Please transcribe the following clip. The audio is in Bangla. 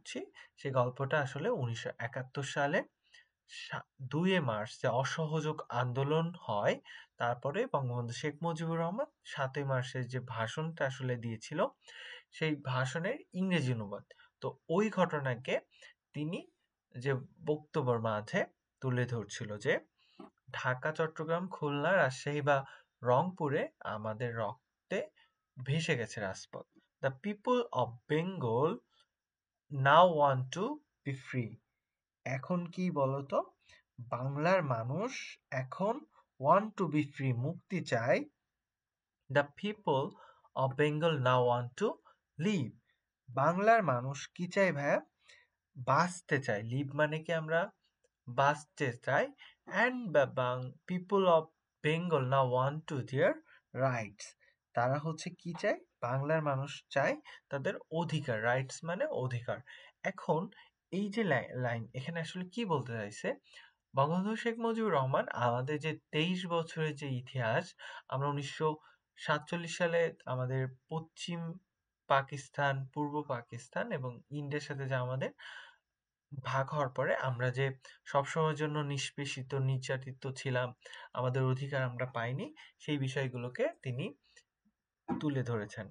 করছি, সেই গল্পটা আসলে 1971 সালে 2 মার্চ যে অসহযোগ আন্দোলন হয়, তারপরে বঙ্গবন্ধু শেখ মুজিবুর রহমান 7 মার্চের যে ভাষণটা আসলে দিয়েছিল, সেই ভাষণের ইংরেজি অনুবাদ। তো ওই ঘটনাকে তিনি যে বক্তব্যের মাঝে তুলে ধরছিল যে ঢাকা, চট্টগ্রাম, খুলনা, রাজশাহী বা রংপুরে আমাদের রক্তে ভেসে গেছে রাজপথ। The people of Bengal now want two be free. এখন কি বলতো, বাংলার মানুষ এখন ওয়ান্ট টু বি ফ্রি, মুক্তি চায়। The people of Bengal now want to live. বাংলার মানুষ কি চাই ভাইয়া? বাঁচতে চায়। লিভ মানে কি আমরা বাঁচতে চাই। And people of Bengal now want to their rights. তারা হচ্ছে কি চায়? বাংলার মানুষ চায় তাদের অধিকার। রাইটস মানে অধিকার। এখন এই যে লাইন, এখানে আসলে কি বলতে চাইছে? বঙ্গবন্ধু শেখ মুজিবুর রহমান আমাদের যে 23 বছরের যে ইতিহাস, আমরা 1947 সালে আমাদের পশ্চিম পাকিস্তান, পূর্ব পাকিস্তান এবং ইন্ডিয়ার সাথে যে আমাদের ভাগ হওয়ার পরে আমরা যে সবসময়ের জন্য নিষ্পেষিত, নির্যাতিত ছিলাম, আমাদের অধিকার আমরা পাইনি, সেই বিষয়গুলোকে তিনি তুলে ধরেছেন।